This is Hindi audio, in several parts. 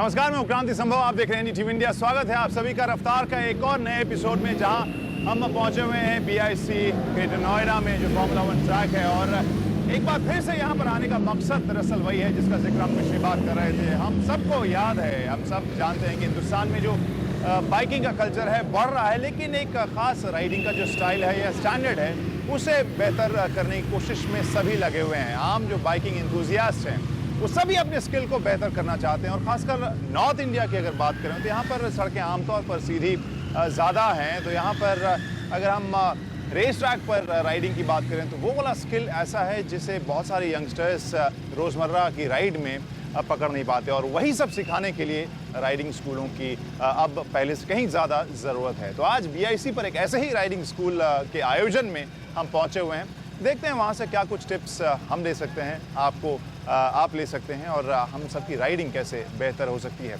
नमस्कार, मैं क्रांति संभव, आप देख रहे हैं टीवी इंडिया। स्वागत है आप सभी का रफ्तार का एक और नए एपिसोड में, जहां हम पहुंचे हुए हैं BIC ग्रेटर नोएडा में, जो फॉर्मूला 1 ट्रैक है। और एक बार फिर से यहां पर आने का मकसद दरअसल वही है जिसका जिक्र हम पिछली बार कर रहे थे। हम सबको याद है, हम सब जानते हैं कि हिंदुस्तान में जो बाइकिंग का कल्चर है बढ़ रहा है, लेकिन एक खास राइडिंग का जो स्टाइल है या स्टैंडर्ड है उसे बेहतर करने की कोशिश में सभी लगे हुए हैं। आम जो बाइकिंग एंथुसियास्ट हैं वो सभी अपने स्किल को बेहतर करना चाहते हैं। और खासकर नॉर्थ इंडिया की अगर बात करें तो यहाँ पर सड़कें आमतौर पर सीधी ज़्यादा हैं। तो यहाँ पर अगर हम रेस ट्रैक पर राइडिंग की बात करें तो वो वाला स्किल ऐसा है जिसे बहुत सारे यंगस्टर्स रोज़मर्रा की राइड में पकड़ नहीं पाते। और वही सब सिखाने के लिए राइडिंग स्कूलों की अब पहले से कहीं ज़्यादा ज़रूरत है। तो आज BIC पर एक ऐसे ही राइडिंग स्कूल के आयोजन में हम पहुँचे हुए हैं। देखते हैं वहाँ से क्या कुछ टिप्स हम दे सकते हैं आपको, आप ले सकते हैं, और हम सबकी राइडिंग कैसे बेहतर हो सकती है।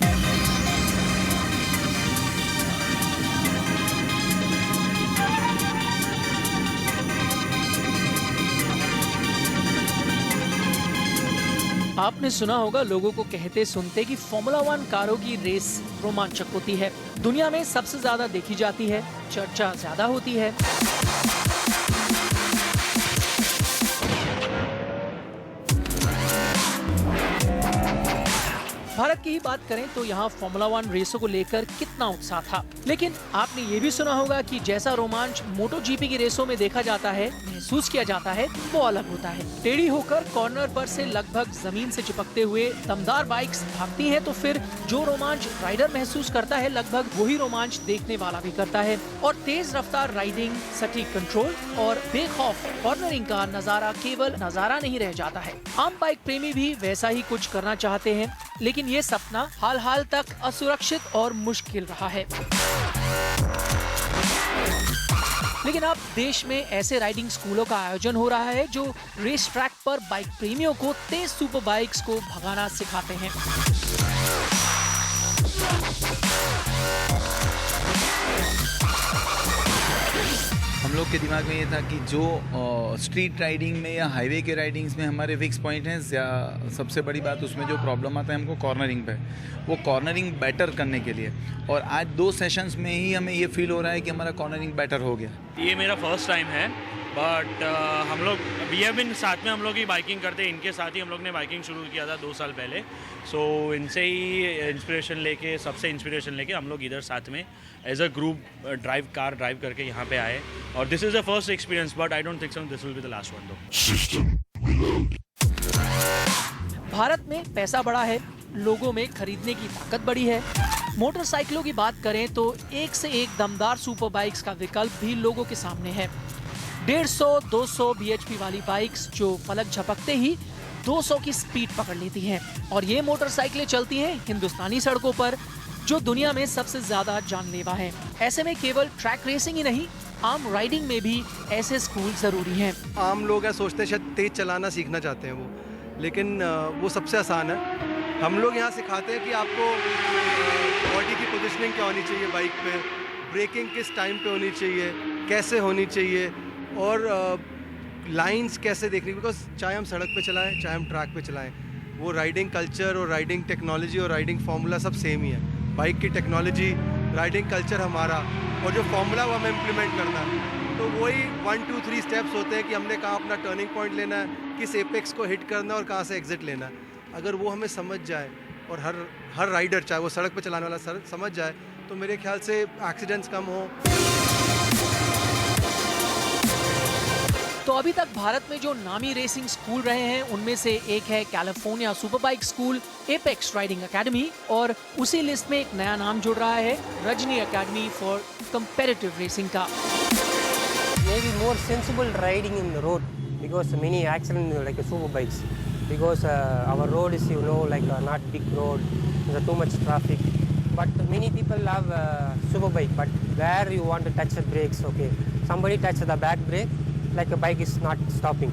आपने सुना होगा लोगों को कहते सुनते कि फॉर्मूला 1 कारों की रेस रोमांचक होती है, दुनिया में सबसे ज्यादा देखी जाती है, चर्चा ज्यादा होती है। भारत की ही बात करें तो यहाँ फॉर्मूला 1 रेसों को लेकर कितना उत्साह था। लेकिन आपने ये भी सुना होगा कि जैसा रोमांच MotoGP की रेसों में देखा जाता है, महसूस किया जाता है, वो अलग होता है। टेढ़ी होकर कॉर्नर पर से लगभग जमीन से चिपकते हुए दमदार बाइक्स भागती हैं, तो फिर जो रोमांच राइडर महसूस करता है लगभग वही रोमांच देखने वाला भी करता है। और तेज रफ्तार राइडिंग, सटीक कंट्रोल और बेखौफ कॉर्नरिंग का नजारा केवल नजारा नहीं रह जाता है। आम बाइक प्रेमी भी वैसा ही कुछ करना चाहते हैं, लेकिन ये सपना हाल तक असुरक्षित और मुश्किल रहा है। लेकिन अब देश में ऐसे राइडिंग स्कूलों का आयोजन हो रहा है जो रेस ट्रैक पर बाइक प्रेमियों को तेज सुपर बाइक्स को भगाना सिखाते हैं। हम लोग के दिमाग में ये था कि जो स्ट्रीट राइडिंग में या हाईवे के राइडिंग्स में हमारे फिक्स पॉइंट हैं, सबसे बड़ी बात उसमें जो प्रॉब्लम आता है हमको कॉर्नरिंग पे, वो कॉर्नरिंग बेटर करने के लिए। और आज 2 सेशंस में ही हमें ये फील हो रहा है कि हमारा कॉर्नरिंग बेटर हो गया। ये मेरा फर्स्ट टाइम है, बट हम लोग साथ में हम लोग ही बाइकिंग करते हैं। इनके साथ ही हम लोग ने बाइकिंग शुरू किया था 2 साल पहले। सो इनसे ही इंस्पिरेशन लेके, सबसे इंस्पिरेशन लेके हम लोग इधर साथ में as a group car drive करके यहाँ पे आए। और this is the first experience, but I don't think so this will be the last one though. Bharat में पैसा बड़ा है, लोगों में खरीदने की ताकत बड़ी है। मोटरसाइकिलों की बात करें तो एक से एक दमदार सुपर बाइक्स का विकल्प भी लोगों के सामने है। 150-200 bhp वाली बाइक्स जो पलक झपकते ही 200 की स्पीड पकड़ लेती हैं। और ये मोटरसाइकिलें चलती हैं हिंदुस्तानी सड़कों पर, जो दुनिया में सबसे ज्यादा जानलेवा है। ऐसे में केवल ट्रैक रेसिंग ही नहीं, आम राइडिंग में भी ऐसे स्कूल जरूरी हैं। आम लोग सोचते हैं शायद तेज चलाना सीखना चाहते हैं वो, लेकिन वो सबसे आसान है। हम लोग यहाँ सिखाते हैं कि आपको बॉडी की पोजीशनिंग क्या होनी चाहिए बाइक पे, ब्रेकिंग किस टाइम पे होनी चाहिए, कैसे होनी चाहिए, और लाइंस कैसे देखनी। बिकॉज चाहे हम सड़क पे चलाएं चाहे हम ट्रैक पे चलाएं, वो राइडिंग कल्चर और राइडिंग टेक्नोलॉजी और राइडिंग फार्मूला सब सेम ही है। बाइक की टेक्नोलॉजी, राइडिंग कल्चर हमारा, और जो फार्मूला वो हमें इम्प्लीमेंट करना है। तो वही 1, 2, 3 स्टेप्स होते हैं कि हमने कहाँ अपना टर्निंग पॉइंट लेना है, किस एपेक्स को हिट करना है और कहाँ से एग्जिट लेना है। अगर वो हमें समझ जाए और हर राइडर, चाहे वो सड़क पे चलाने वाला समझ जाए, तो मेरे ख्याल से एक्सीडेंट्स कम हो। तो अभी तक भारत में जो नामी रेसिंग स्कूल रहे हैं उनमें से एक है California superbike school, apex riding academy, और उसी लिस्ट में एक नया नाम जुड़ रहा है, Rajni academy for competitive racing का। Maybe more sensible riding in the road because many accidents like super bikes because our road is like not big road, there's too much traffic. But many people have super bike, but where you want to touch the brakes, okay, somebody touch the back brake, like a bike is not stopping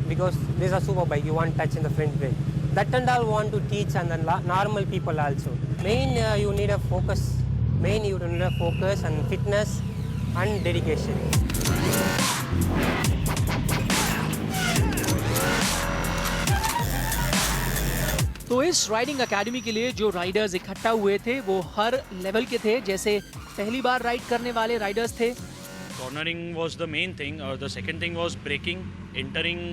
because there's a super bike, you want touch in the front brake. That and all want to teach, and then normal people also. Main you need a focus. And fitness and dedication. तो इस राइडिंग एकेडमी के लिए जो राइडर्स इकट्ठा हुए थे वो हर लेवल के थे, जैसे पहली बार राइड करने वाले राइडर्स थे, Cornering was the main thing. The second thing was braking, entering,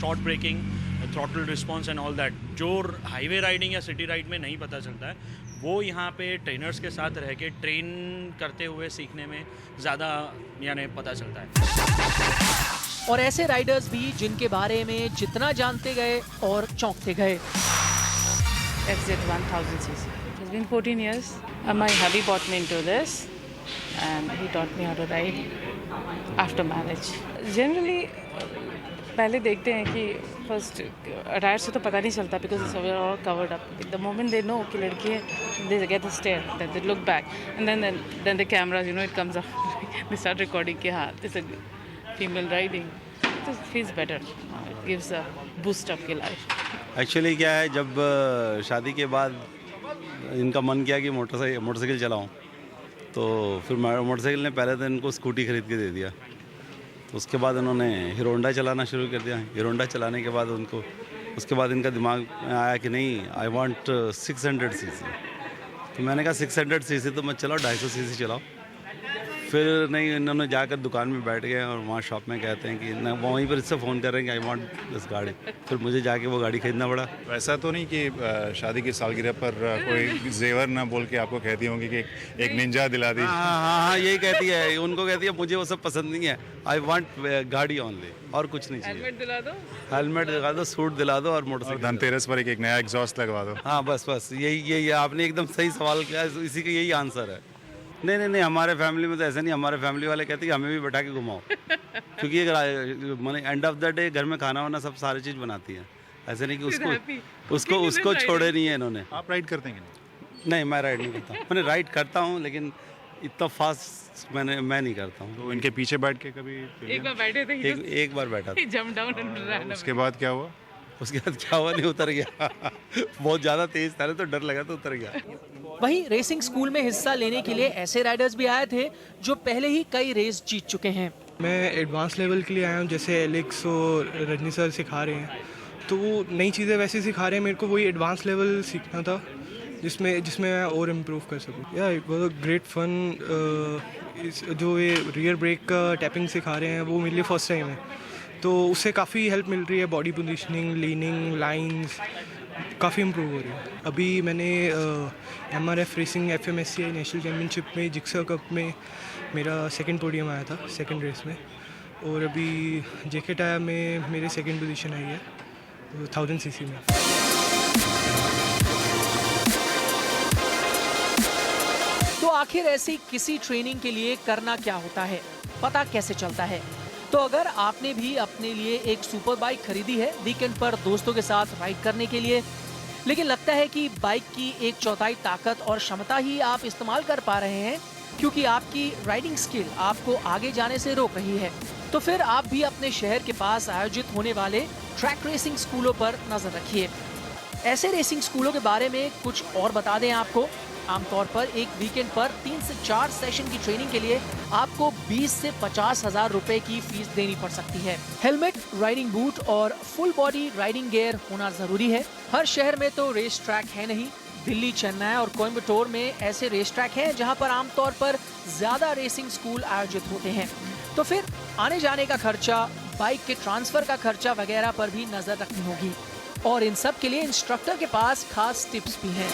short braking, throttle response and all that. जो हाईवे राइडिंग या सिटी राइड में नहीं पता चलता है, वो यहाँ पे ट्रेनर्स के साथ रह के ट्रेन करते हुए सीखने में ज़्यादा यानी पता चलता है। और ऐसे राइडर्स भी जिनके बारे में जितना जानते गए और चौंकते गए। FZ1000cc. It has been 14 years. My hubby brought me into this. And he taught me how to ride after marriage. Generally, पहले देखते हैं कि फर्स्ट अटायर से तो पता नहीं चलता because it's all covered up. The moment they know कि लड़की है, they get the stare, then they look back, and then the cameras, it comes up. They start recording कि हाँ, this is a female riding. It feels better. It gives a boost up की life. एक्चुअली क्या है, जब शादी के बाद इनका मन किया कि मोटरसाइकिल चलाऊं, तो फिर मोटरसाइकिल ने पहले तो इनको स्कूटी खरीद के दे दिया। तो उसके बाद उन्होंने हीरो होंडा चलाना शुरू कर दिया। हीरो होंडा चलाने के बाद उसके बाद इनका दिमाग में आया कि नहीं, आई वांट 600 सीसी। तो मैंने कहा 600 सीसी तो मत चलाओ, 250 सीसी चलाओ। फिर नहीं, इन्होंने जाकर दुकान में बैठ गए और वहाँ शॉप में कहते हैं कि ना, वहीं पर इससे फ़ोन कर रहे हैं कि आई वांट दिस गाड़ी। फिर मुझे जाके वो गाड़ी खरीदना पड़ा। ऐसा तो नहीं कि शादी की सालगिरह पर कोई जेवर ना बोल के आपको कहती होंगी कि एक निंजा दिला दी? हाँ, यही कहती है। उनको कहती है मुझे वो सब पसंद नहीं है, आई वांट गाड़ी ओनली, और कुछ नहीं चाहिए। हेलमेट दिला दो, सूट दिला दो और मोटरसाइकिल। धनतेरस पर एक नया एग्जॉस्ट लगवा दो। हाँ, बस यही आपने एकदम सही सवाल किया, इसी का यही आंसर है। नहीं, हमारे फैमिली में तो ऐसा नहीं। हमारे फैमिली वाले कहते हैं कि हमें भी बैठा के घुमाओ, क्योंकि मैंने एंड ऑफ द डे घर में खाना वाना सब सारी चीज़ बनाती है। ऐसे नहीं कि उसको छोड़े नहीं है इन्होंने। आप राइड करते हैं? नहीं, मैं राइड नहीं करता। मैंने राइड करता हूँ, लेकिन इतना फास्ट मैं नहीं करता हूँ। तो इनके पीछे बैठ के कभी? एक बार बैठे थे, एक बार बैठा था। Jump down. उसके बाद क्या हुआ? उसके बाद क्या हुआ, नहीं उतर गया। बहुत ज़्यादा तेज था तो डर लगा तो उतर गया। वहीं रेसिंग स्कूल में हिस्सा लेने के लिए ऐसे राइडर्स भी आए थे जो पहले ही कई रेस जीत चुके हैं। मैं एडवांस लेवल के लिए आया हूँ, जैसे एलेक्स और रजनी सर सिखा रहे हैं, तो वो नई चीज़ें वैसे सिखा रहे हैं। मेरे को वही एडवांस लेवल सीखना था जिसमें मैं और इम्प्रूव कर सकूँ। या it was a great fun. जो ये रियर ब्रेक का टैपिंग सिखा रहे हैं वो मेरे लिए फर्स्ट टाइम है, तो उससे काफ़ी हेल्प मिल रही है। बॉडी पोजीशनिंग, लीनिंग, लाइंस काफ़ी इम्प्रूव हो रही है। अभी मैंने MRF racing FMSCI national championship में जिक्सर कप में मेरा सेकंड पोडियम आया था, सेकंड रेस में। और अभी JK टायर में मेरे सेकंड पोजीशन आई है 1000 सीसी में। तो आखिर ऐसी किसी ट्रेनिंग के लिए करना क्या होता है, पता कैसे चलता है? तो अगर आपने भी अपने लिए एक सुपर बाइक खरीदी है वीकेंड पर दोस्तों के साथ राइड करने के लिए, लेकिन लगता है कि बाइक की 1/4 ताकत और क्षमता ही आप इस्तेमाल कर पा रहे हैं क्योंकि आपकी राइडिंग स्किल आपको आगे जाने से रोक रही है, तो फिर आप भी अपने शहर के पास आयोजित होने वाले ट्रैक रेसिंग स्कूलों पर नजर रखिए। ऐसे रेसिंग स्कूलों के बारे में कुछ और बता दें आपको। आमतौर पर एक वीकेंड पर 3 से 4 सेशन की ट्रेनिंग के लिए आपको 20 से 50 हजार रुपए की फीस देनी पड़ सकती है। हेलमेट, राइडिंग बूट और फुल बॉडी राइडिंग गियर होना जरूरी है। हर शहर में तो रेस ट्रैक है नहीं। दिल्ली, चेन्नई और कोयम्बटूर में ऐसे रेस ट्रैक हैं जहां पर आमतौर पर ज्यादा रेसिंग स्कूल आयोजित होते हैं। तो फिर आने जाने का खर्चा, बाइक के ट्रांसफर का खर्चा वगैरह पर भी नजर रखनी होगी। और इन सब के लिए इंस्ट्रक्टर के पास खास टिप्स भी हैं।